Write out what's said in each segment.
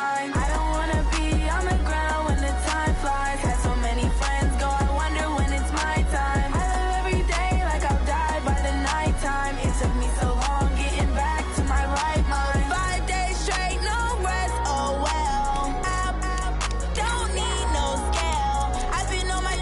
mind. I don't wanna be on the ground when the time flies. Had so many friends go, I wonder when it's my time. I live every day like I'll die by the nighttime. It took me so long getting back to my right mind. 5 days straight, no rest, oh well. Don't need no scale. I've been on my,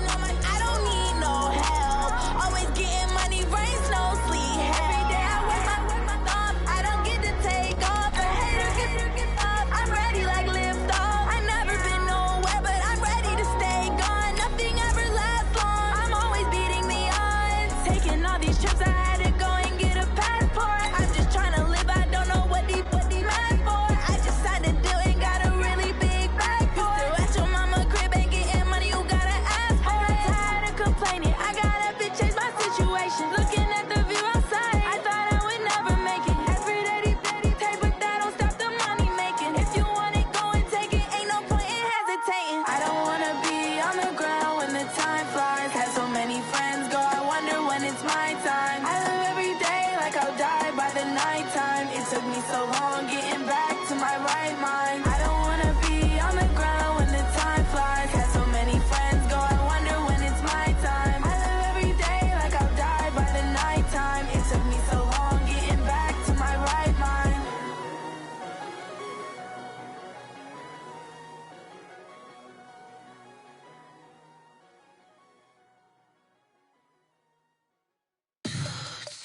I don't need no help. Always getting money, rains, no sleep. Every day I work my thumb. I don't get to take off. A hater get up. I'm ready like lift off. I've never been nowhere, but I'm ready to stay gone. Nothing ever lasts long. I'm always beating the odds. Taking all these trips, I had to go and get a passport. I'm just trying to live, I don't know what the mad for. I just signed a deal and got a really big bag for it. Still at your mama crib and getting money, you gotta ask for it. I'm tired of complaining, I got up and changed my situation. Looking at the view outside, I thought I would never make it. Every day they take, but that don't stop the money making. If you want it, go and take it, ain't no point in hesitating. I don't wanna be on the ground when the time flies. Had so many friends go, I wonder when it's my time. I live every day like I'll die by the nighttime. It took me so long getting back to my right mind. I don't wanna be on the ground when the time flies. Had so many friends go, I wonder when it's my time. I live every day like I'll die by the nighttime. It took me so long getting back to my right mind.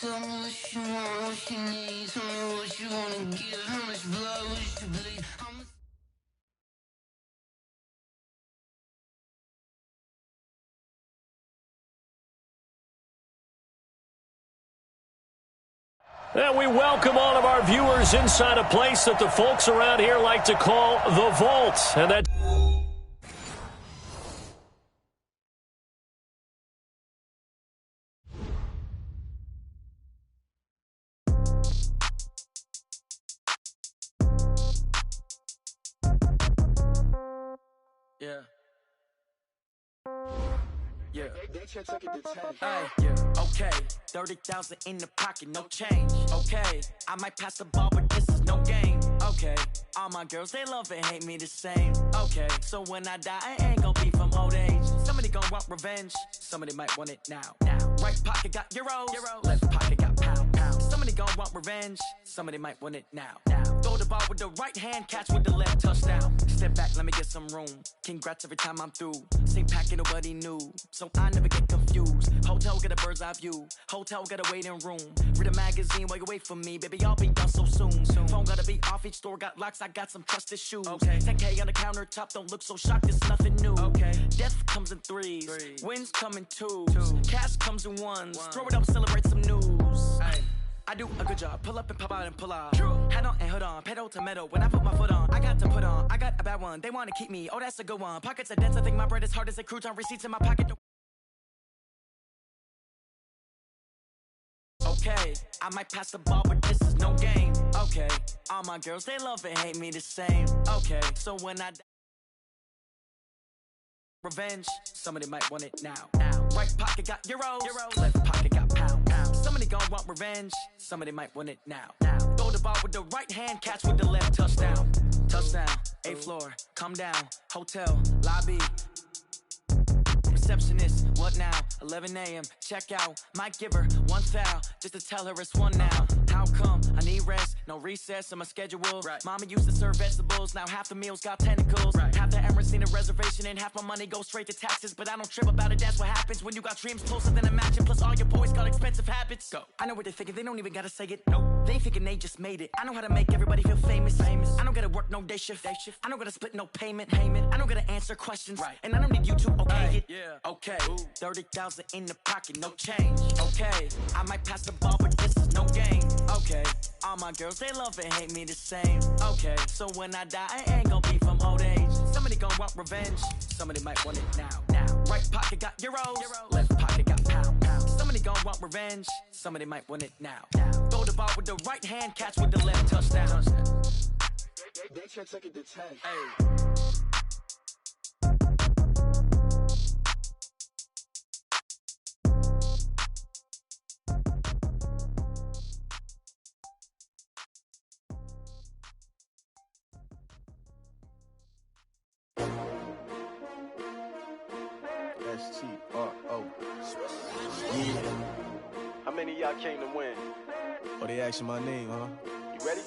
Tell me what you want, what you need. Tell me what you wanna give. How much blood would you bleed? How much... And we welcome all of our viewers inside a place that the folks around here like to call the Vault. And that... Yeah. Yeah. Ay, yeah. Okay. 30,000 in the pocket, no change. Okay. I might pass the ball, but this is no game. Okay. All my girls, they love and hate me the same. Okay. So when I die, I ain't gonna be from old age. Somebody gonna want revenge. Somebody might want it now. Right pocket got euros. Left pocket got pound. Somebody gonna want revenge. Somebody might want it now. Throw the ball with the right hand, catch with the left, touchdown. Step back, let me get some room. Congrats every time I'm through. Same packet, nobody knew. So I never get confused. Hotel get a bird's eye view. Hotel get a waiting room. Read a magazine while you wait for me. Baby, I'll be done so soon. Phone gotta be off, each store got locks. I got some trusted shoes. 10K on the countertop, don't look so shocked, it's nothing new. Death comes in threes. Wins come in twos. Cash comes in ones. Throw it up, celebrate some news. I do a good job, pull up and pop out and pull out. Head on and hood on, pedal to metal. When I put my foot on, I got to put on. I got a bad one, they wanna keep me. Oh, that's a good one. Pockets are dense, I think my bread is hard as a crouton. Receipts in my pocket. Okay, I might pass the ball, but this is no game. Okay, all my girls, they love and hate me the same. Okay, so when I revenge, somebody might want it now. Right pocket got euros. Left pocket got pound. Somebody gon' want revenge. Somebody might want it now. Throw the ball with the right hand, catch with the left, touchdown. Touchdown, 8th floor, come down. Hotel, lobby. Receptionist, what now? 11 a.m. check out. Might give her one foul just to tell her it's one now. How come? I need rest, no recess in my schedule. Mama used to serve vegetables, now half the meals got tentacles. Half the Emirates need a reservation and half my money goes straight to taxes. But I don't trip about it, that's what happens when you got dreams closer than imagine. Plus all your boys got expensive habits. Go. I know what they're thinking, they don't even gotta say it. Nope. They thinking they just made it. I know how to make everybody feel famous. I don't gotta work no day shift. I don't gotta split no payment. I don't gotta answer questions. And I don't need you to okay it. Okay, 30,000 in the pocket, no change. Okay, I might pass the ball, but this is no game. Okay, all my girls, they love and hate me the same. Okay, so when I die, I ain't gonna be from old age. Somebody gon' want revenge. Somebody might want it now. Right pocket got euros. Left pocket got pound. Somebody gon' want revenge. Somebody might want it now. Throw the ball with the right hand, catch with the left, touchdown. They check it to 10. Hey. S-T-R-O. Yeah. How many of y'all came to win? Oh, they asking my name, huh? You ready?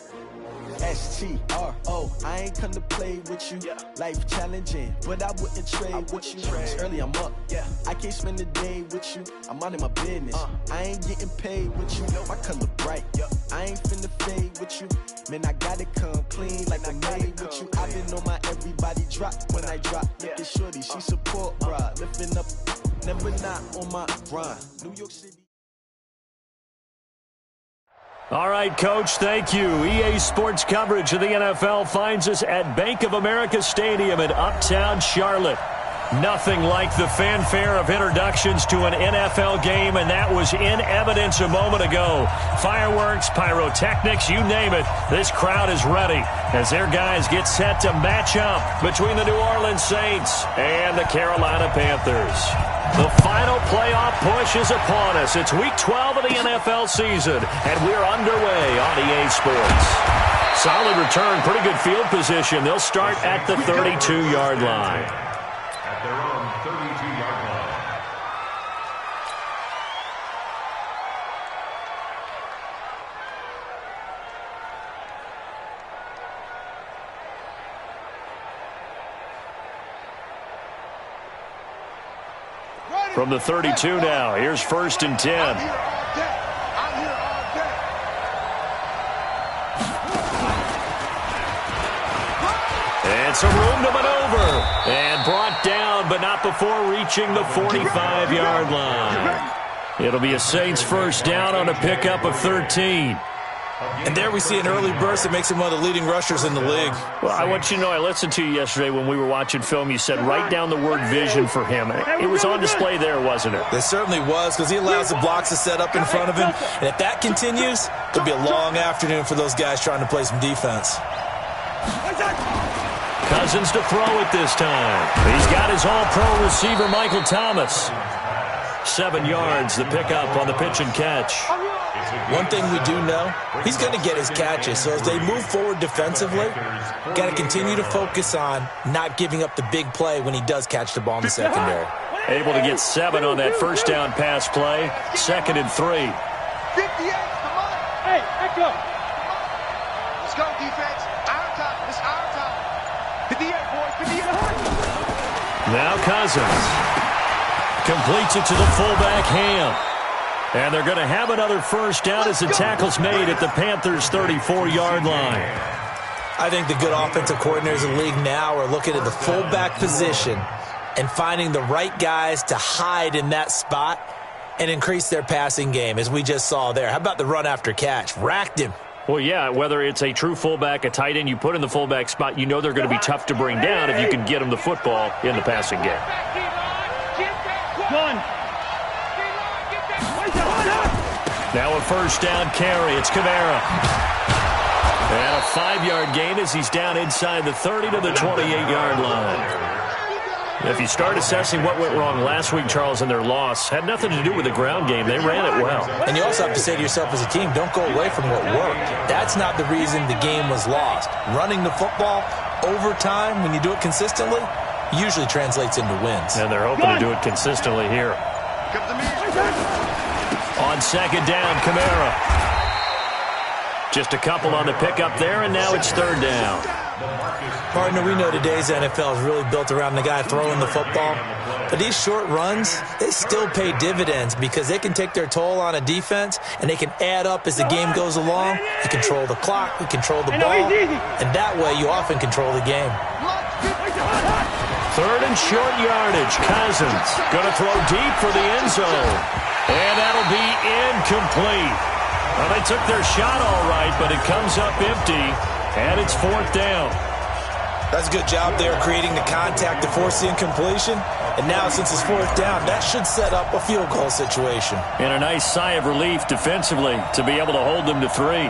S-T-R-O. I ain't come to play with you. Yeah. Life challenging, but I wouldn't trade with you. It's early, I'm up. Yeah. I can't spend the day with you. I'm out of my business. I ain't getting paid with you. My color bright. I ain't finna fade with you. Man, I gotta come clean like I made with you. I've been on my everybody drop when I drop. Look at shorty, she support ride. Lifting up, never not on my grind. New York City. All right, Coach, thank you. EA Sports coverage of the NFL finds us at Bank of America Stadium in Uptown Charlotte. Nothing like the fanfare of introductions to an NFL game, and that was in evidence a moment ago. Fireworks, pyrotechnics, you name it. This crowd is ready as their guys get set to match up between the New Orleans Saints and the Carolina Panthers. The final playoff push is upon us. It's Week 12 of the NFL season, and we're underway on EA Sports. Solid return, pretty good field position. They'll start at the 32-yard line. At their own 32-yard line. From the 32 now, here's 1st and 10. I'm here all day. And some room to maneuver. And brought down, but not before reaching the 45-yard line. It'll be a Saints first down on a pickup of 13. And there we see an early burst that makes him one of the leading rushers in the league. Well, I want you to know, I listened to you yesterday when we were watching film. You said write down the word vision for him. It was on display there, wasn't it? It certainly was, because he allows the blocks to set up in front of him. And if that continues, it'll be a long afternoon for those guys trying to play some defense. Cousins to throw it this time. He's got his all-pro receiver, Michael Thomas. 7 yards, the pickup on the pitch and catch. One thing we do know, he's going to get his catches. So as they move forward defensively, got to continue to focus on not giving up the big play when he does catch the ball in the secondary. Able to get 7 on that first down pass play. 2nd and 3. 58, come on. Hey, echo. Let's go, defense. Our time. It's our time. 58, boys. 58. Now Cousins completes it to the fullback, Ham. And they're going to have another first down as the tackle's made at the Panthers' 34-yard line. I think the good offensive coordinators in the league now are looking at the fullback position and finding the right guys to hide in that spot and increase their passing game, as we just saw there. How about the run after catch? Racked him. Well, yeah, whether it's a true fullback, a tight end you put in the fullback spot, you know they're going to be tough to bring down if you can get them the football in the passing game. Now a first down carry. It's Kamara. And a 5-yard gain as he's down inside the 30 to the 28-yard line. If you start assessing what went wrong last week, Charles, in their loss, had nothing to do with the ground game. They ran it well. And you also have to say to yourself as a team, don't go away from what worked. That's not the reason the game was lost. Running the football over time, when you do it consistently, usually translates into wins. And they're hoping to do it consistently here. On 2nd down, Kamara. Just a couple on the pickup there, and now it's 3rd down. Partner, we know today's NFL is really built around the guy throwing the football. But these short runs, they still pay dividends because they can take their toll on a defense, and they can add up as the game goes along. You control the clock, you control the ball, and that way you often control the game. 3rd and short yardage. Cousins going to throw deep for the end zone. And that'll be incomplete. Well, they took their shot all right, but it comes up empty, and it's 4th down. That's a good job there creating the contact to force the incompletion. And now, since it's 4th down, that should set up a field goal situation. And a nice sigh of relief defensively to be able to hold them to 3.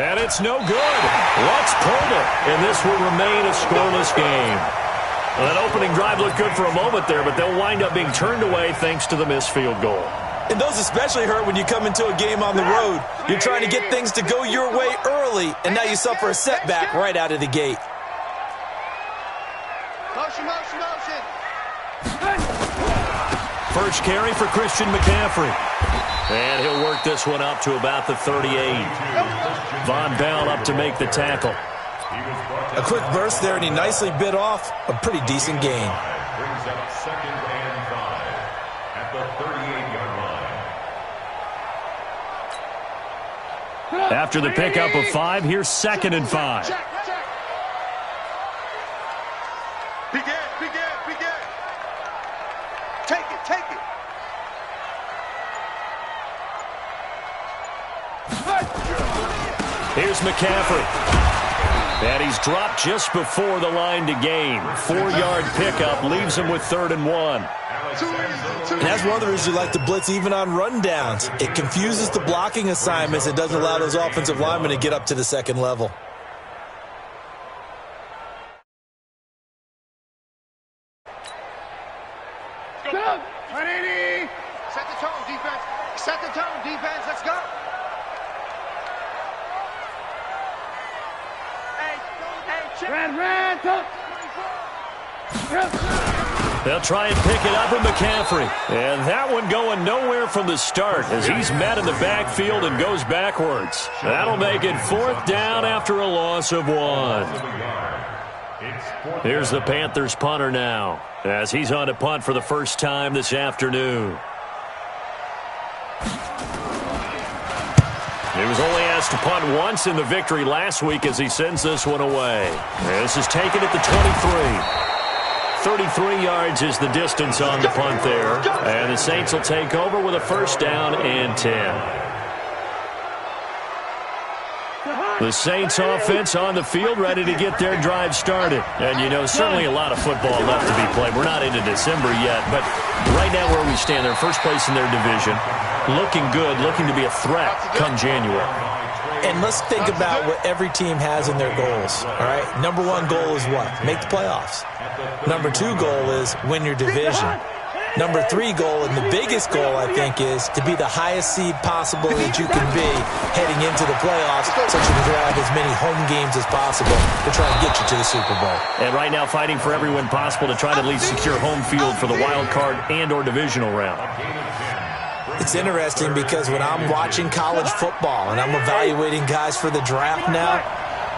And it's no good. Let's pull it. And this will remain a scoreless game. Well, that opening drive looked good for a moment there, but they'll wind up being turned away thanks to the missed field goal. And those especially hurt when you come into a game on the road. You're trying to get things to go your way early, and now you suffer a setback right out of the gate. First carry for Christian McCaffrey. And he'll work this one up to about the 38. Von Bell up to make the tackle. A quick burst there, and he nicely bit off a pretty decent gain. Brings up 2nd and 5 at the 38-yard line. After the pickup of 5, here's 2nd and 5. Begin. Take it. Here's McCaffrey. And he's dropped just before the line to gain. 4-yard pickup leaves him with 3rd and 1. And that's one of the reasons you like to blitz even on rundowns. It confuses the blocking assignments. It doesn't allow those offensive linemen to get up to the second level. Set the tone, defense. Let's go. They'll try and pick it up with McCaffrey. And that one going nowhere from the start as he's met in the backfield and goes backwards. That'll make it 4th down after a loss of 1. Here's the Panthers punter now as he's on to punt for the first time this afternoon. He was only asked to punt once in the victory last week as he sends this one away. This is taken at the 23. 33 yards is the distance on the punt there. And the Saints will take over with a 1st down and 10. The Saints offense on the field ready to get their drive started. And, you know, certainly a lot of football left to be played. We're not into December yet, but right now where we stand, they're first place in their division. Looking good, looking to be a threat come January. And let's think about what every team has in their goals, all right? Number 1 goal is what? Make the playoffs. Number 2 goal is win your division. Number 3 goal, and the biggest goal, I think, is to be the highest seed possible that you can be heading into the playoffs so you can grab as many home games as possible to try and get you to the Super Bowl. And right now fighting for every win possible to try to at least secure home field for the wild card and or divisional round. It's interesting because when I'm watching college football and I'm evaluating guys for the draft now,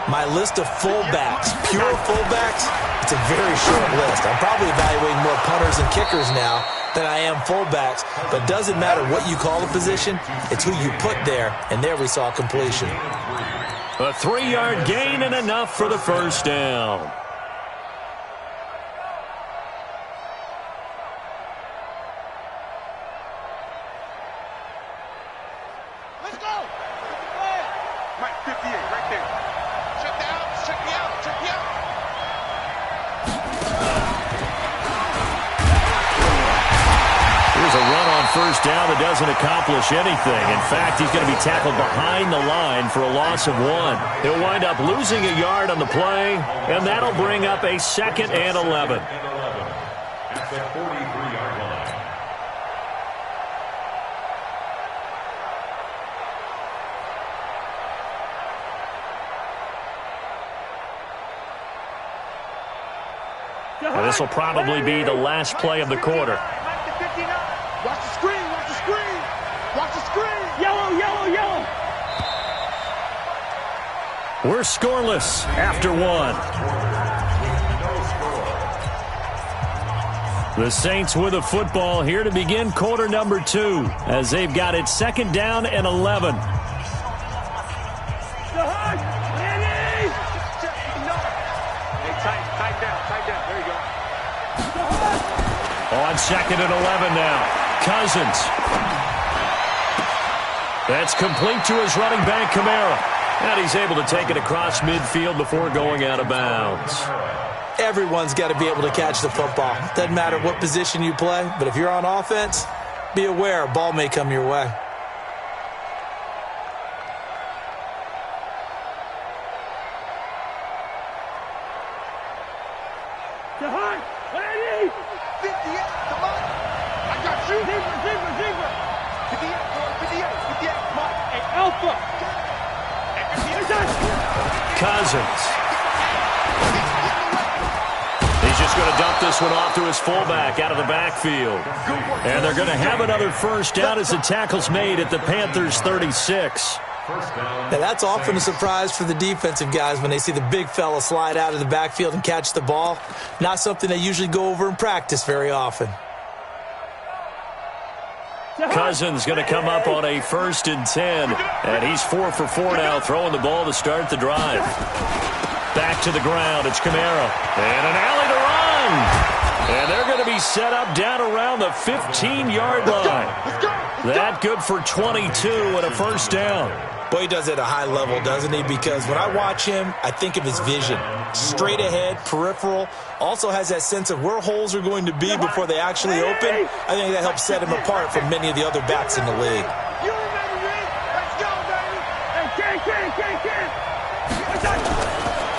my list of fullbacks, pure fullbacks, it's a very short list. I'm probably evaluating more punters and kickers now than I am fullbacks, but it doesn't matter what you call a position, it's who you put there, and there we saw completion. A 3-yard gain and enough for the 1st down. Let's go. Mike, 58, right there. Check me out. Here's a run on 1st down that doesn't accomplish anything. In fact, he's going to be tackled behind the line for a loss of 1. He'll wind up losing a yard on the play, and that'll bring up a 2nd and 11. At the 43-yard line. And this will probably be the last play of the quarter. Watch the screen. Yellow. We're scoreless after 1. The Saints with a football here to begin quarter number 2 as they've got it 2nd down and 11. Tight down. There you go. On 2nd and 11 now. Cousins. That's complete to his running back, Kamara. And he's able to take it across midfield before going out of bounds. Everyone's got to be able to catch the football. Doesn't matter what position you play, but if you're on offense, be aware a ball may come your way. Cousins. He's just He's going to dump this one off to his fullback out of the backfield. And they're going to have another first down as the tackle's made at the Panthers' 36. Now, that's often a surprise for the defensive guys when they see the big fella slide out of the backfield and catch the ball. Not something they usually go over in practice very often. Cousins going to come up on a 1st and 10. And he's 4 for 4 now, throwing the ball to start the drive. Back to the ground. It's Kamara. And an alley to run. And they're going to be set up down around the 15-yard line. That good for 22 and a first down. Boy, he does it at a high level, doesn't he? Because when I watch him, I think of his vision. Straight ahead, peripheral. Also has that sense of where holes are going to be before they actually open. I think that helps set him apart from many of the other backs in the league.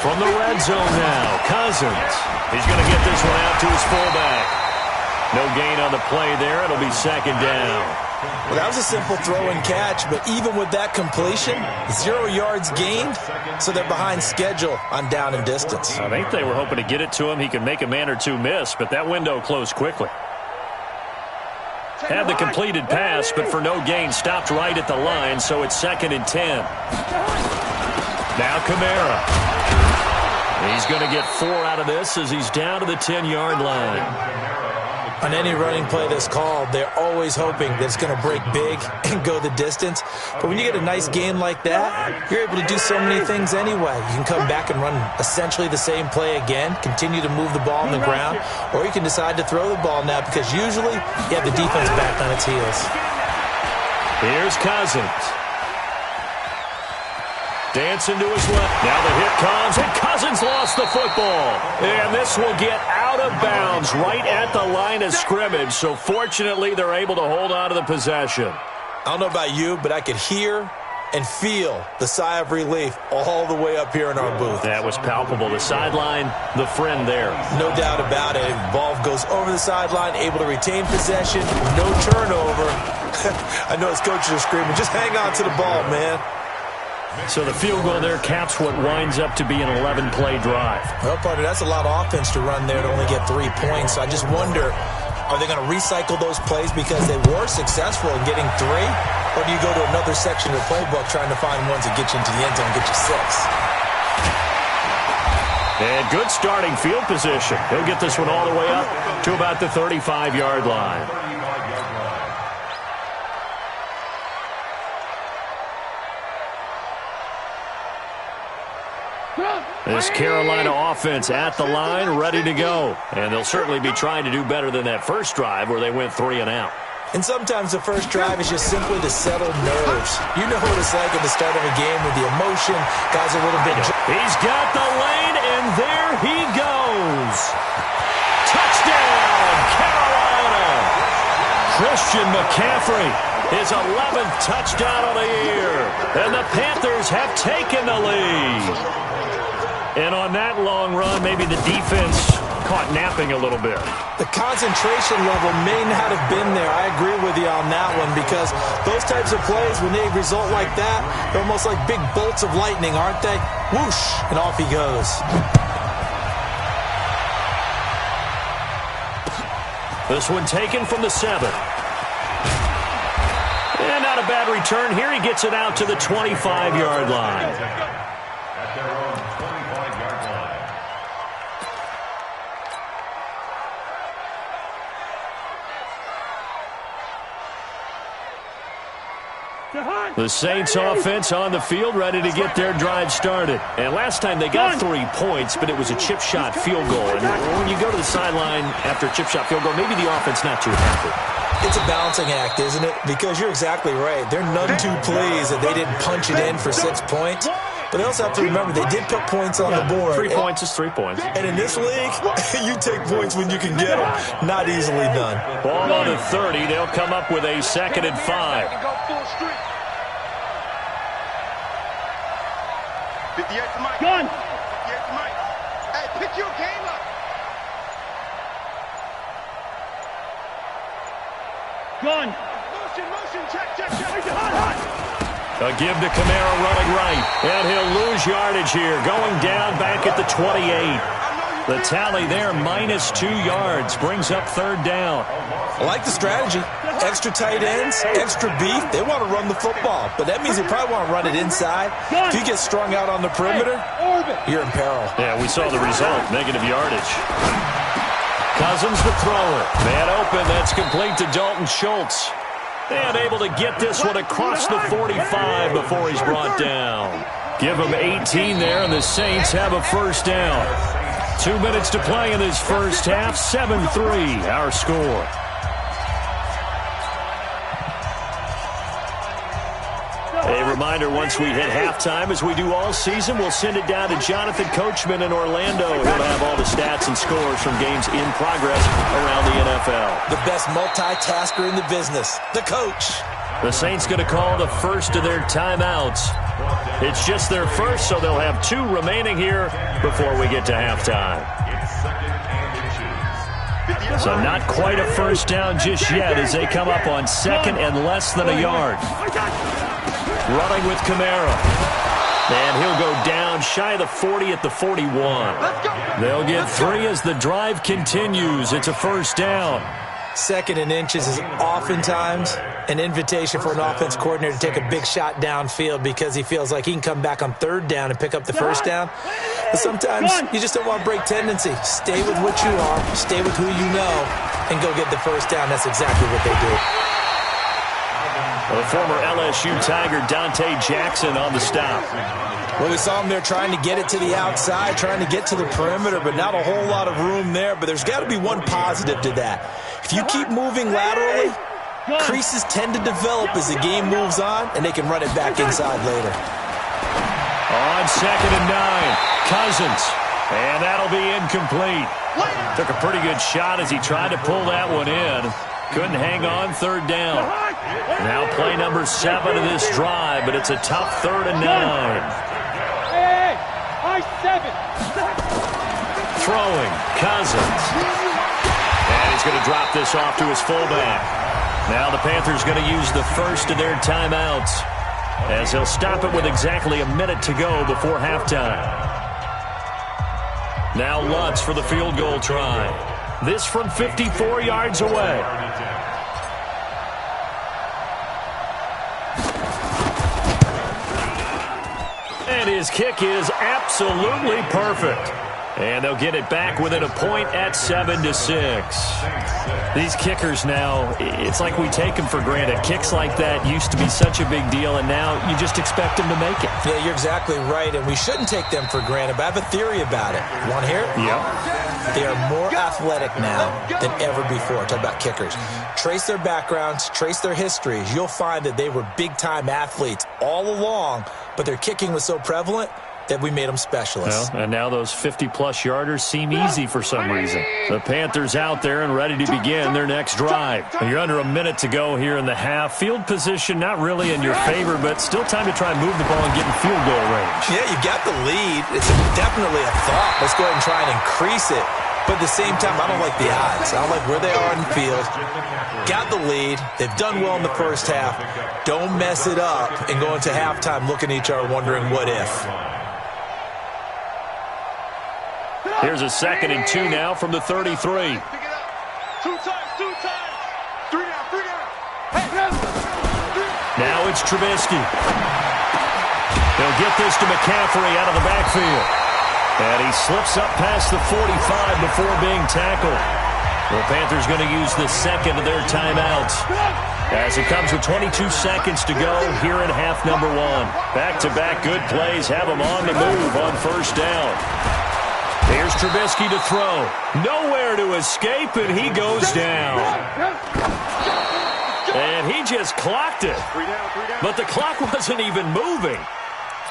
From the red zone now, Cousins. He's going to get this one out to his fullback. No gain on the play there. It'll be 2nd down. Well, that was a simple throw and catch, but even with that completion, 0 yards gained, so they're behind schedule on down and distance. I think they were hoping to get it to him. He could make a man or two miss, but that window closed quickly. Had the completed pass, but for no gain, stopped right at the line, so it's 2nd and 10. Now Kamara. He's going to get 4 out of this as he's down to the 10-yard line. On any running play that's called, they're always hoping that it's going to break big and go the distance. But when you get a nice gain like that, you're able to do so many things anyway. You can come back and run essentially the same play again, continue to move the ball on the ground, or you can decide to throw the ball now because usually you have the defense back on its heels. Here's Cousins. Dancing to his left. Now the hit comes, and Cousins lost the football. And this will get out of bounds right at the line of scrimmage. So fortunately, they're able to hold on to the possession. I don't know about you, but I could hear and feel the sigh of relief all the way up here in our booth. That was palpable. The sideline, the friend there. No doubt about it. Ball goes over the sideline, able to retain possession, no turnover. I know his coaches are screaming, just hang on to the ball, man. So the field goal there caps what winds up to be an 11-play drive. Well, partner, that's a lot of offense to run there to only get 3 points. So I just wonder, are they going to recycle those plays because they were successful in getting 3? Or do you go to another section of the playbook trying to find ones that get you into the end zone and get you 6? And good starting field position. He'll get this one all the way up to about the 35-yard line. This Carolina offense at the line, ready to go. And they'll certainly be trying to do better than that first drive where they went 3 and out. And sometimes the first drive is just simply to settle nerves. You know what it's like at the start of a game with the emotion. Guys are a little bit... He's got the lane, and there he goes. Touchdown, Carolina. Christian McCaffrey, his 11th touchdown of the year. And the Panthers have taken the lead. And on that long run, maybe the defense caught napping a little bit. The concentration level may not have been there. I agree with you on that one because those types of plays, when they result like that, they're almost like big bolts of lightning, aren't they? Whoosh, and off he goes. This one taken from the 7. And not a bad return here. He gets it out to the 25-yard line. At their own 25-yard line. The Saints offense on the field, ready to get their drive started. And last time they got 3 points, but it was a chip shot field goal. And when you go to the sideline after a chip shot field goal, maybe the offense not too happy. It's a balancing act, isn't it? Because you're exactly right. They're none too pleased that they didn't punch it in for 6 points. But they also have to remember they did put points on the board. 3 points is 3 points. And in this league, you take points when you can get them. Not easily done. Ball on the 30. They'll come up with a 2nd and 5. 58 to Mike. Gun. 58 to Mike. Hey, pick your game up. Gun. Motion, check. Hot. A give to Kamara running right. And he'll lose yardage here. Going down back at the 28. I know you The tally there, -2 yards, brings up 3rd down. I like the strategy. Extra tight ends, extra beef. They want to run the football, but that means they probably want to run it inside. If you get strung out on the perimeter, you're in peril. Yeah, we saw the result, negative yardage. Cousins the thrower. Man open, that's complete to Dalton Schultz. And able to get this one across the 45 before he's brought down. Give him 18 there, and the Saints have a 1st down. 2 minutes to play in this first half, 7-3 our score. A reminder, once we hit halftime, as we do all season, we'll send it down to Jonathan Coachman in Orlando. He'll have all the stats and scores from games in progress around the NFL. The best multitasker in the business, the coach. The Saints going to call the first of their timeouts. It's just their first, so they'll have 2 remaining here before we get to halftime. So not quite a 1st down just yet as they come up on 2nd and less than a yard. Running with Kamara. And he'll go down shy of the 40 at the 41. They'll get 3 as the drive continues. It's a 1st down. 2nd and inches is oftentimes an invitation for an offense coordinator to take a big shot downfield because he feels like he can come back on 3rd down and pick up the 1st down. But sometimes you just don't want to break tendency. Stay with what you are, stay with who you know, and go get the 1st down. That's exactly what they do. The former LSU Tiger Dante Jackson on the stop. Well, we saw him there trying to get it to the outside, trying to get to the perimeter, but not a whole lot of room there. But there's got to be one positive to that. If you keep moving laterally, creases tend to develop as the game moves on, and they can run it back inside later. On 2nd and 9, Cousins. And that'll be incomplete. Took a pretty good shot as he tried to pull that one in. Couldn't hang on, 3rd down. Now play number 7 of this drive, but it's a tough 3rd and 9. Hey, I-7. Throwing, Cousins. And he's going to drop this off to his fullback. Now the Panthers going to use the first of their timeouts as they'll stop it with exactly a minute to go before halftime. Now Lutz for the field goal try. This from 54 yards away. And his kick is absolutely perfect. And they'll get it back within a point at 7-6. These kickers now, it's like we take them for granted. Kicks like that used to be such a big deal, and now you just expect them to make it. Yeah, you're exactly right, and we shouldn't take them for granted, but I have a theory about it. You want to hear it? Yep. They are more athletic now than ever before. Talk about kickers. Trace their backgrounds, trace their histories. You'll find that they were big-time athletes all along, but their kicking was so prevalent that we made them specialists. Well, and now those 50-plus yarders seem easy for some reason. The Panthers out there and ready to begin their next drive. You're under a minute to go here in the half. Field position not really in your favor, but still time to try and move the ball and get in field goal range. Yeah, you got the lead. It's definitely a thought. Let's go ahead and try and increase it. But at the same time, I don't like the odds. I don't like where they are in the field. Got the lead. They've done well in the first half. Don't mess it up and go into halftime looking at each other wondering what if. Here's a 2nd and 2 now from the 33. 2 times. 3 down. Now it's Trubisky. They'll get this to McCaffrey out of the backfield. And he slips up past the 45 before being tackled. The Panthers going to use the 2nd of their timeouts as it comes with 22 seconds to go here in half number 1. Back-to-back good plays have them on the move on 1st down. Here's Trubisky to throw. Nowhere to escape, and he goes down. And he just clocked it. But the clock wasn't even moving.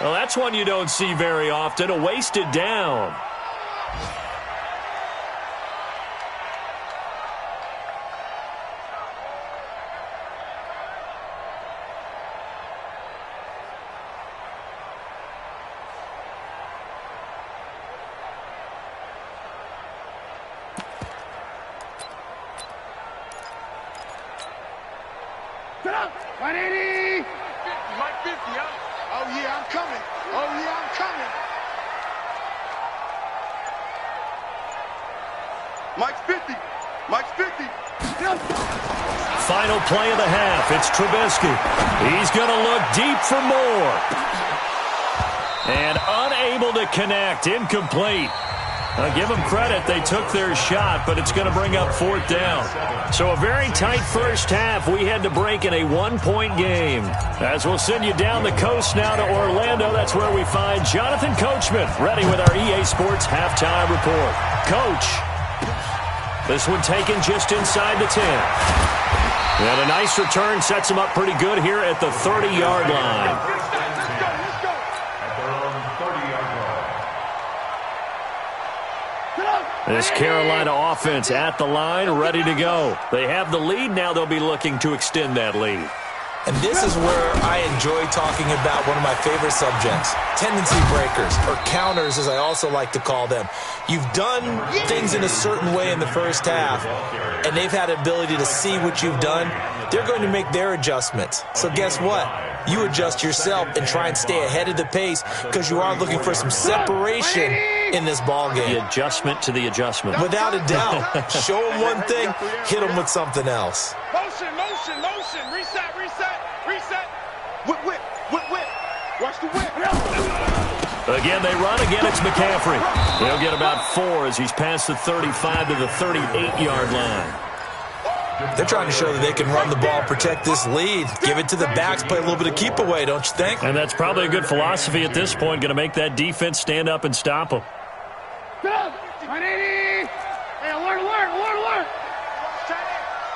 Well, that's one you don't see very often, a wasted down. Mike's 50. Mike's 50. Final play of the half. It's Trubisky. He's going to look deep for more. And unable to connect. Incomplete. I'll give them credit. They took their shot, but it's going to bring up 4th down. So a very tight first half. We had to break in a 1-point game. As we'll send you down the coast now to Orlando, that's where we find Jonathan Coachman, ready with our EA Sports halftime report. Coach, this one taken just inside the 10. And a nice return sets him up pretty good here at the 30-yard line. This Carolina offense at the line, ready to go. They have the lead. Now they'll be looking to extend that lead. And this is where I enjoy talking about one of my favorite subjects, tendency breakers, or counters as I also like to call them. You've done things in a certain way in the first half, and they've had the ability to see what you've done. They're going to make their adjustments. So guess what? You adjust yourself and try and stay ahead of the pace because you are looking for some separation in this ball game. The adjustment to the adjustment. Without a doubt. Show them one thing, hit them with something else. Motion, motion, motion. Reset, reset, reset. Whip, whip, whip, whip. Watch the whip. Again, they run. Again, it's McCaffrey. He'll get about 4 as he's past the 35 to the 38-yard line. They're trying to show that they can run the ball, protect this lead, give it to the backs, play a little bit of keep away, don't you think? And that's probably a good philosophy at this point, going to make that defense stand up and stop them. 180! Hey, alert, alert, alert, alert!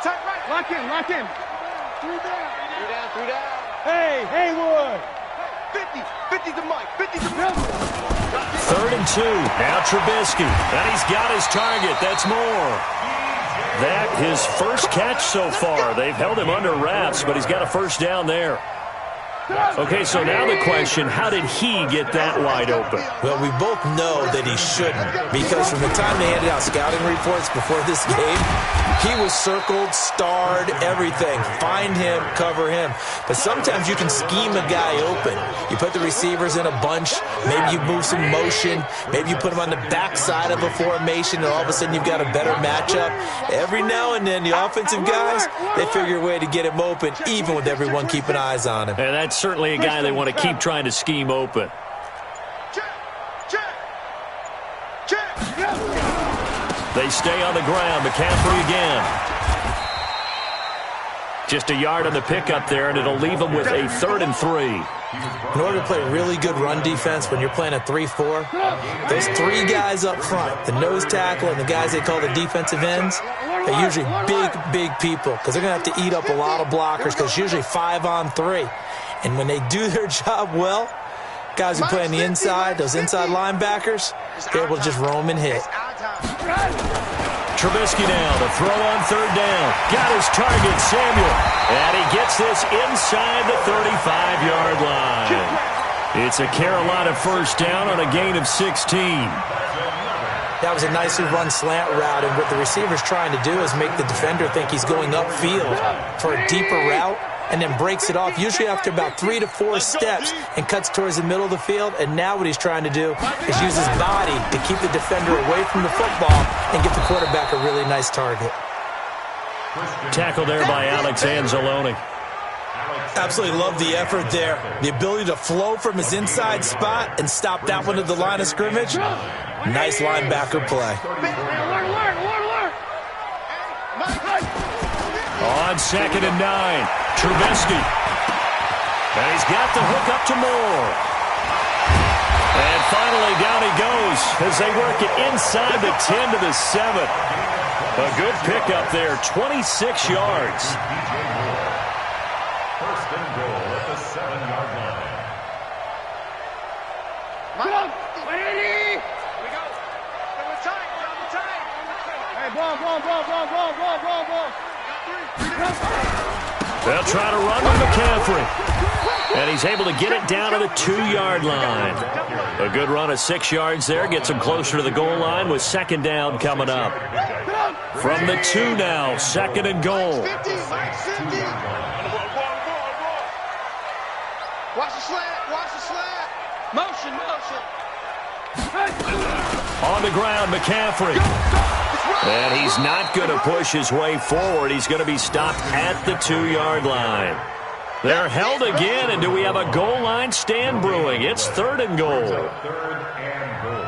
Tight right. Lock in, lock in. 3 down. 3 down, 3 down. Hey, Haywood! 50. 50 to Mike. 50 to Mike. 3rd and 2. Now Trubisky. And he's got his target. That's more. That his first catch so far. They've held him under wraps, but he's got a first down there. Okay, so now the question, how did he get that wide open? Well, we both know that he shouldn't, because from the time they handed out scouting reports before this game, he was circled, starred, everything. Find him, cover him. But sometimes you can scheme a guy open. You put the receivers in a bunch, maybe you move some motion, maybe you put him on the backside of a formation, and all of a sudden you've got a better matchup. Every now and then, the offensive guys, they figure a way to get him open, even with everyone keeping eyes on him. And that's certainly a guy they want to keep trying to scheme open. They stay on the ground. McCaffrey again. Just a yard on the pickup there, and it'll leave them with a 3rd and 3. In order to play really good run defense when you're playing a 3-4, those 3 guys up front, the nose tackle and the guys they call the defensive ends, they're usually big people because they're going to have to eat up a lot of blockers because it's usually 5 on 3. And when they do their job well, guys who play on the inside, those inside linebackers, they're able to just roam and hit. Trubisky now to throw on 3rd down. Got his target, Samuel. And he gets this inside the 35-yard line. It's a Carolina first down on a gain of 16. That was a nicely run slant route, and what the receiver's trying to do is make the defender think he's going upfield for a deeper route, and then breaks it off, usually after about 3 to 4 steps, and cuts towards the middle of the field. And now what he's trying to do is use his body to keep the defender away from the football and give the quarterback a really nice target. Tackle there by Alex Anzalone. Absolutely love the effort there. The ability to flow from his inside spot and stop that one at the line of scrimmage. Nice linebacker play. On 2nd and 9, Trubisky. And he's got the hook up to Moore. And finally down he goes as they work it inside the 10 to the 7. A good pickup there, 26 yards. First and goal at the 7-yard line. Here we go. Double time, double time. Hey, ball. They'll try to run with McCaffrey. And he's able to get it down to the 2-yard line. A good run of 6 yards there. Gets him closer to the goal line with 2nd down coming up. From the 2 now, 2nd and goal. Watch the slant, watch the slant. Motion, motion. On the ground, McCaffrey. And he's not going to push his way forward. He's going to be stopped at the 2-yard line. They're held again, and do we have a goal line stand brewing? It's 3rd and goal. Third and goal.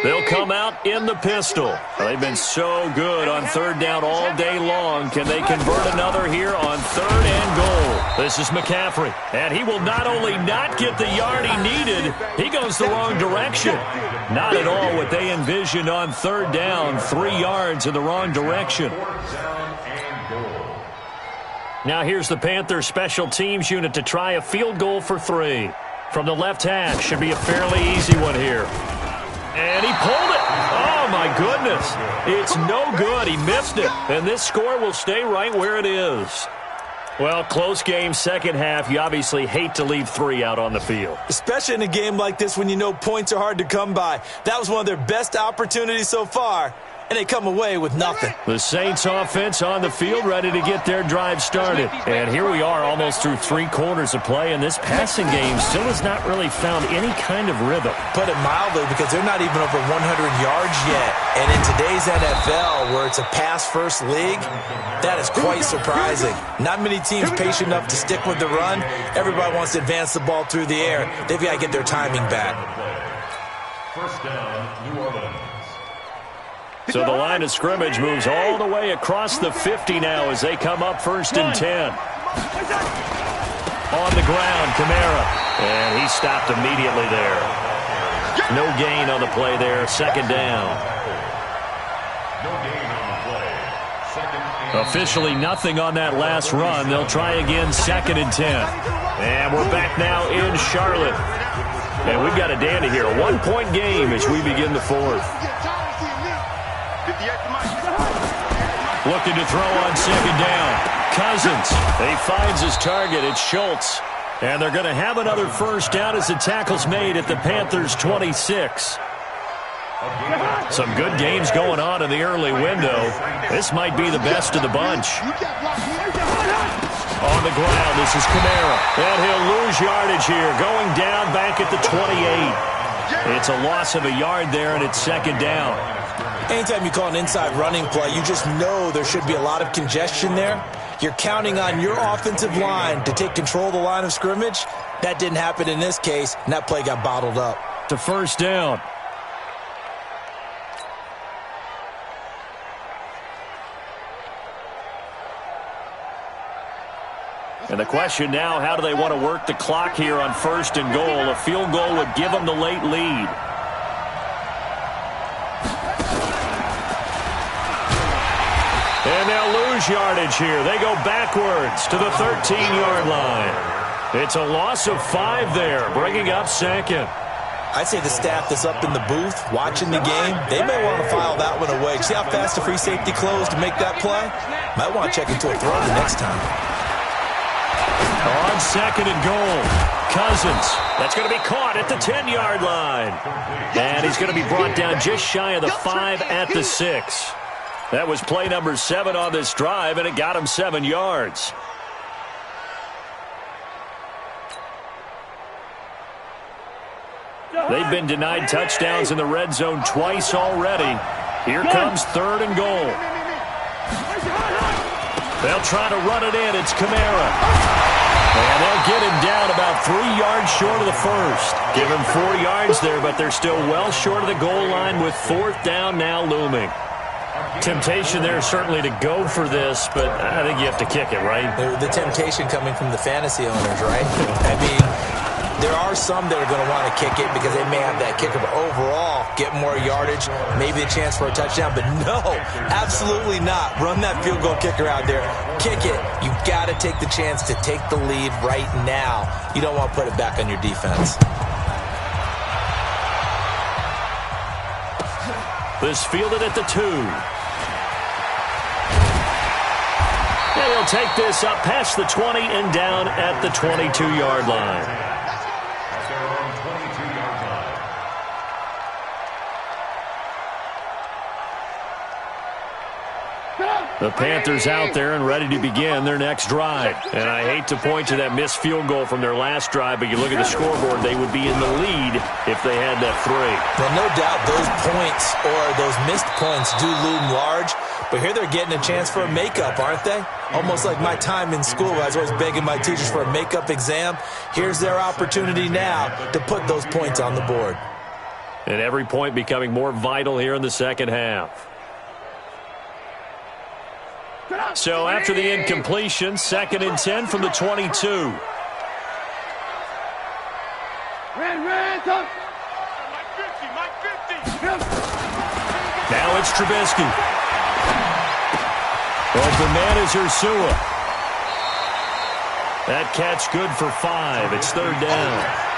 They'll come out in the pistol. They've been so good on 3rd down all day long. Can they convert another here on 3rd and goal? This is McCaffrey, and he will not only not get the yard he needed, he goes the wrong direction. Not at all what they envisioned on 3rd down, 3 yards in the wrong direction. Now here's the Panthers special teams unit to try a field goal for 3. From the left half, should be a fairly easy one here. And he pulled it. Oh, my goodness. It's no good. He missed it. And this score will stay right where it is. Well, close game, second half. You obviously hate to leave 3 out on the field. Especially in a game like this when you know points are hard to come by. That was one of their best opportunities so far, and they come away with nothing. The Saints offense on the field ready to get their drive started. And here we are almost through 3 quarters of play, and this passing game still has not really found any kind of rhythm. Put it mildly, because they're not even over 100 yards yet. And in today's NFL, where it's a pass-first league, that is quite surprising. Not many teams patient enough to stick with the run. Everybody wants to advance the ball through the air. They've got to get their timing back. First down, New Orleans. So the line of scrimmage moves all the way across the 50 now as they come up 1st and 10. On the ground, Kamara. And he stopped immediately there. No gain on the play there, 2nd down. No gain on the play. 2nd and Officially nothing on that last run. They'll try again, 2nd and 10. And we're back now in Charlotte. And we've got a dandy here. A 1-point game as we begin the 4th. Looking to throw on 2nd down. Cousins. He finds his target. It's Schultz. And they're going to have another 1st down as the tackle's made at the Panthers' 26. Some good games going on in the early window. This might be the best of the bunch. On the ground, this is Kamara. And he'll lose yardage here. Going down back at the 28. It's a loss of a yard there, and it's 2nd down. Anytime you call an inside running play, you just know there should be a lot of congestion there. You're counting on your offensive line to take control of the line of scrimmage. That didn't happen in this case, and that play got bottled up. To 1st down. And the question now, how do they want to work the clock here on 1st and goal? A field goal would give them the late lead. And they'll lose yardage here. They go backwards to the 13-yard line. It's a loss of 5 there, bringing up 2nd. I'd say the staff that's up in the booth watching the game, they may want to file that one away. See how fast the free safety closed to make that play? Might want to check into a throw the next time. On 2nd and goal, Cousins. That's going to be caught at the 10-yard line. And he's going to be brought down just shy of the 5 at the 6. That was play number 7 on this drive, and it got him 7 yards. They've been denied touchdowns in the red zone twice already. Here comes 3rd and goal. They'll try to run it in. It's Kamara. And they'll get him down about 3 yards short of the 1st. Give him 4 yards there, but they're still well short of the goal line with 4th down now looming. Temptation there certainly to go for this, but I think you have to kick it, right? The temptation coming from the fantasy owners, right? I mean, there are some that are going to want to kick it because they may have that kicker, but overall, get more yardage, maybe a chance for a touchdown. But no, absolutely not. Run that field goal kicker out there. Kick it. You've got to take the chance to take the lead right now. You don't want to put it back on your defense. This fielded at the 2. And he'll take this up past the 20 and down at the 22-yard line. The Panthers out there and ready to begin their next drive. And I hate to point to that missed field goal from their last drive, but you look at the scoreboard, they would be in the lead if they had that 3. Well, no doubt those points or those missed points do loom large, but here they're getting a chance for a makeup, aren't they? Almost like my time in school. I was always begging my teachers for a makeup exam. Here's their opportunity now to put those points on the board. And every point becoming more vital here in the second half. So after the incompletion, 2nd and 10 from the 22. Now it's Trubisky. Open man is Ursua. That catch good for 5. It's 3rd down.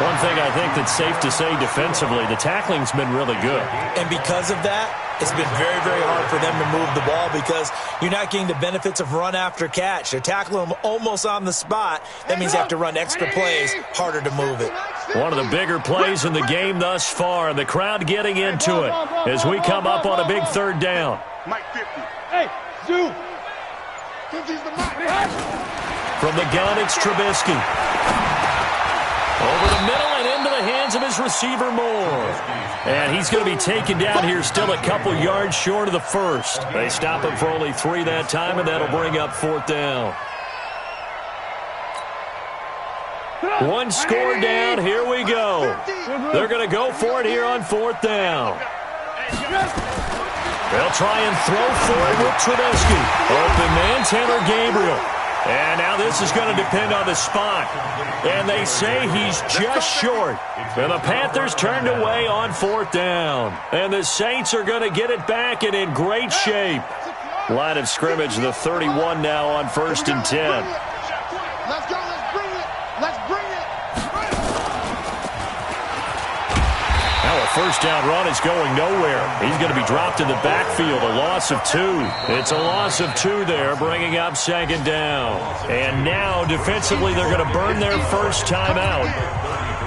One thing I think that's safe to say defensively, the tackling's been really good. And because of that, it's been very, very hard for them to move the ball because you're not getting the benefits of run after catch. They're tackling them almost on the spot. That means you have to run extra plays, harder to move it. One of the bigger plays in the game thus far, and the crowd getting into it as we come up on a big 3rd down. Mike 50. Hey, Zoo. From the gun, it's Trubisky. Over the middle and into the hands of his receiver, Moore. And he's going to be taken down here still a couple yards short of the 1st. They stop him for only 3 that time, and that'll bring up 4th down. 1 score down. Here we go. They're going to go for it here on 4th down. They'll try and throw for it with Trubisky. Open man, Taylor Gabriel. And now this is going to depend on the spot. And they say he's just short. And the Panthers turned away on 4th down. And the Saints are going to get it back and in great shape. Line of scrimmage, the 31 now on 1st and 10. Let's go. Let's bring it. Let's bring it. Now a 1st down run is going nowhere. He's going to be dropped in the backfield, a loss of 2. It's a loss of 2 there, bringing up 2nd down. And now defensively they're going to burn their first timeout.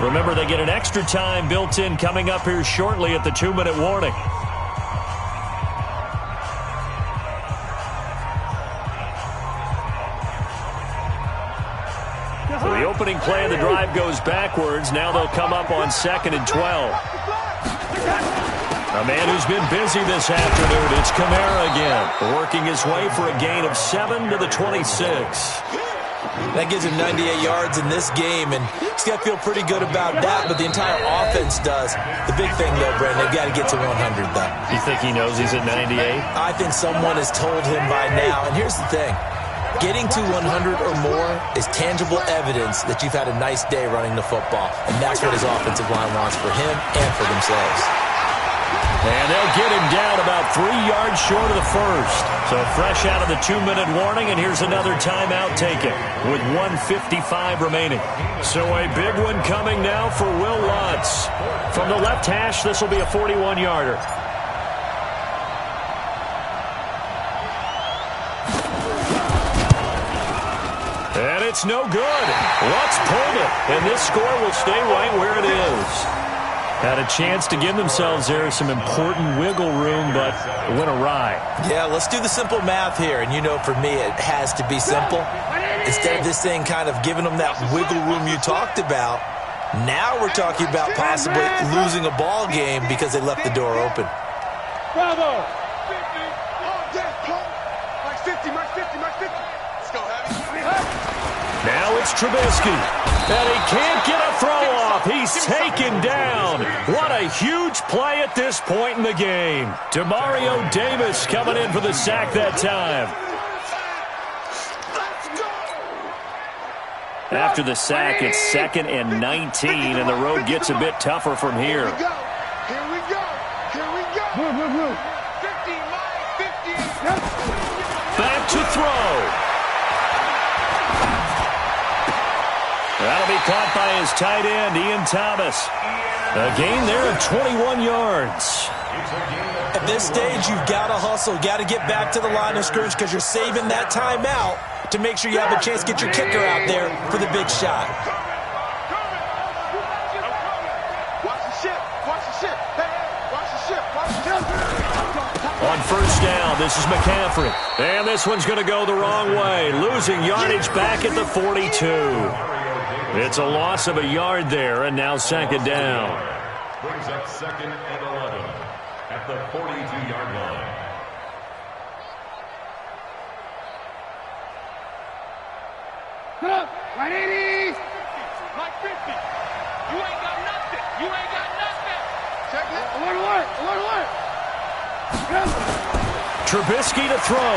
Remember, they get an extra time built in coming up here shortly at the 2-minute warning. So the opening play of the drive goes backwards. Now they'll come up on 2nd and 12. A man who's been busy this afternoon, it's Kamara again, working his way for a gain of 7 to the 26. That gives him 98 yards in this game, and he's got to feel pretty good about that, but the entire offense does. The big thing, though, Brandon, they've got to get to 100, though. You think he knows he's at 98? I think someone has told him by now, and here's the thing. Getting to 100 or more is tangible evidence that you've had a nice day running the football, and that's what his offensive line wants for him and for themselves. And they'll get him down about 3 yards short of the 1st. So fresh out of the 2-minute warning, and here's another timeout taken with 1:55 remaining. So a big one coming now for Will Lutz. From the left hash, this will be a 41-yarder. And it's no good. Lutz pulled it, and this score will stay right where it is. Had a chance to give themselves there some important wiggle room, but it went awry. Yeah, let's do the simple math here. And you know, for me, it has to be simple. Instead of this thing kind of giving them that wiggle room you talked about, now we're talking about possibly losing a ball game because they left the door open. Bravo! Mike 50, Mike 50, Mike 50. Let's go, Heavy. Now it's Trubisky. And he can't get a throw off. He's taken down. What a huge play at this point in the game. Demario Davis coming in for the sack that time. After the sack, it's 2nd and 19, and the road gets a bit tougher from here. Here we go. Here we go. Here we go. Move, move, move. 50, Mike 50. Back to throw. That'll be caught by his tight end, Ian Thomas. A gain there of 21 yards. At this stage, you've got to hustle. You've got to get back to the line of scrimmage because you're saving that timeout to make sure you have a chance to get your kicker out there for the big shot. Watch the ship. Watch the ship. Hey, watch the ship. Watch the ship. On first down. This is McCaffrey. And this one's going to go the wrong way. Losing yardage back at the 42. It's a loss of a yard there, and now second down. Brings up 2nd and 11 at the 42-yard line. Put up. 180. Like 50. You ain't got nothing. You ain't got nothing. Check it. Alert. Trubisky to throw.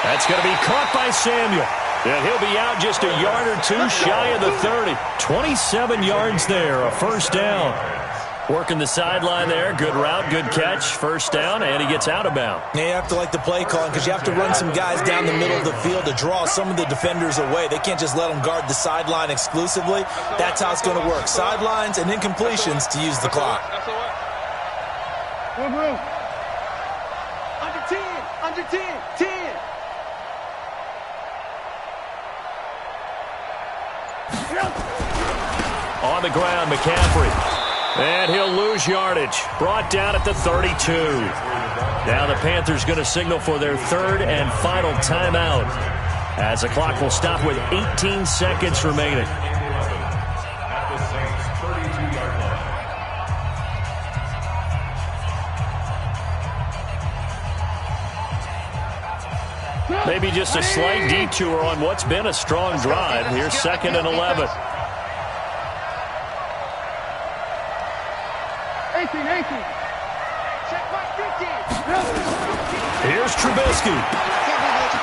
That's going to be caught by Samuel. And he'll be out just a yard or two shy of the 30. 27 yards there, a first down. Working the sideline there. Good route, good catch. First down, and he gets out of bounds. Yeah, you have to like the play calling because you have to run some guys down the middle of the field to draw some of the defenders away. They can't just let them guard the sideline exclusively. That's how it's going to work. Sidelines and incompletions to use the clock. One room. Under 10. 10. On the ground, McCaffrey. And he'll lose yardage. Brought down at the 32. Now the Panthers going to signal for their third and final timeout, as the clock will stop with 18 seconds remaining. At the Saints' 32-yard line. Maybe just a slight detour on what's been a strong drive. Here's 2nd and 11. 18. Check my 50. Here's Trubisky.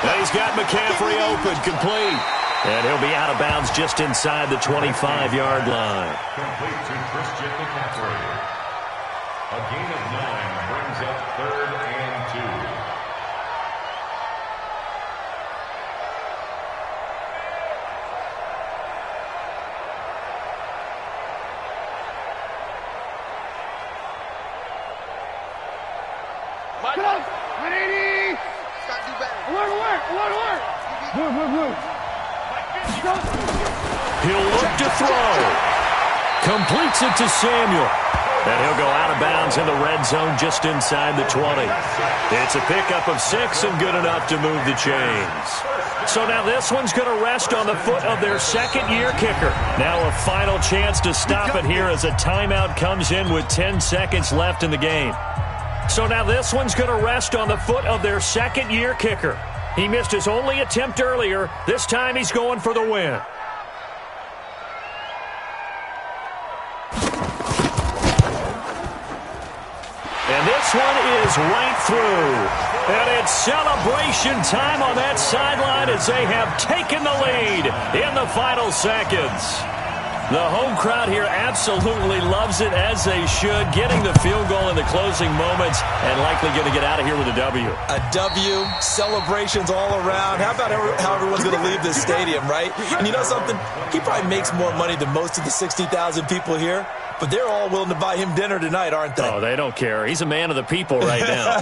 And he's got McCaffrey open, complete. And he'll be out of bounds just inside the 25-yard line. Complete to Christian McCaffrey. A gain of 9 brings up 3rd and 2. Get up. 180. Start to do better. Alert. Move. He'll look to throw. Completes it to Samuel. And he'll go out of bounds in the red zone just inside the 20. It's a pickup of 6 and good enough to move the chains. So now this one's going to rest on the foot of their second-year kicker. Now a final chance to stop it here as a timeout comes in with 10 seconds left in the game. So now this one's going to rest on the foot of their second-year kicker. He missed his only attempt earlier. This time he's going for the win. And this one is right through. And it's celebration time on that sideline as they have taken the lead in the final seconds. The home crowd here absolutely loves it, as they should, getting the field goal in the closing moments and likely going to get out of here with a W. A W, celebrations all around. How about how everyone's going to leave this stadium, right? And you know something? He probably makes more money than most of the 60,000 people here, but they're all willing to buy him dinner tonight, aren't they? Oh, they don't care. He's a man of the people right now.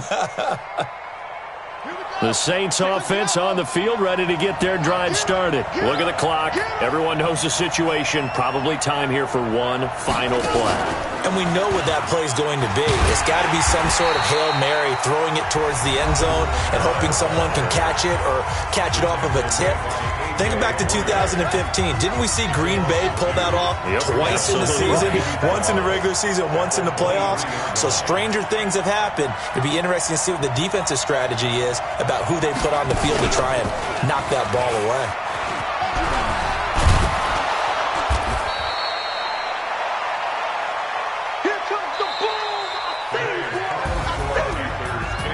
The Saints offense on the field, ready to get their drive started. Look at the clock. Everyone knows the situation. Probably time here for one final play. And we know what that play is going to be. It's got to be some sort of Hail Mary, throwing it towards the end zone and hoping someone can catch it or catch it off of a tip. Think back to 2015. Didn't we see Green Bay pull that off twice in the season? Once in the regular season, once in the playoffs. So stranger things have happened. It'd be interesting to see what the defensive strategy is about who they put on the field to try and knock that ball away. Here comes the ball.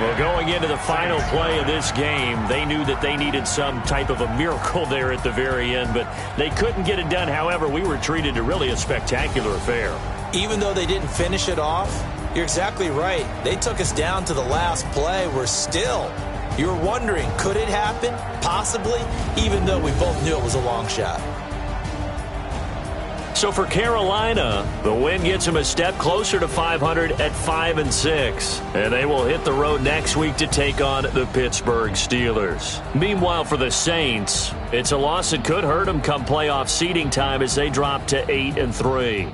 Well, going into the final play of this game, they knew that they needed some type of a miracle there at the very end, but they couldn't get it done. However, we were treated to really a spectacular affair. Even though they didn't finish it off, you're exactly right. They took us down to the last play. We're still... You were wondering, could it happen? Possibly, even though we both knew it was a long shot. So for Carolina, the win gets them a step closer to 500 at 5-6. And they will hit the road next week to take on the Pittsburgh Steelers. Meanwhile, for the Saints, it's a loss that could hurt them come playoff seeding time as they drop to 8-3.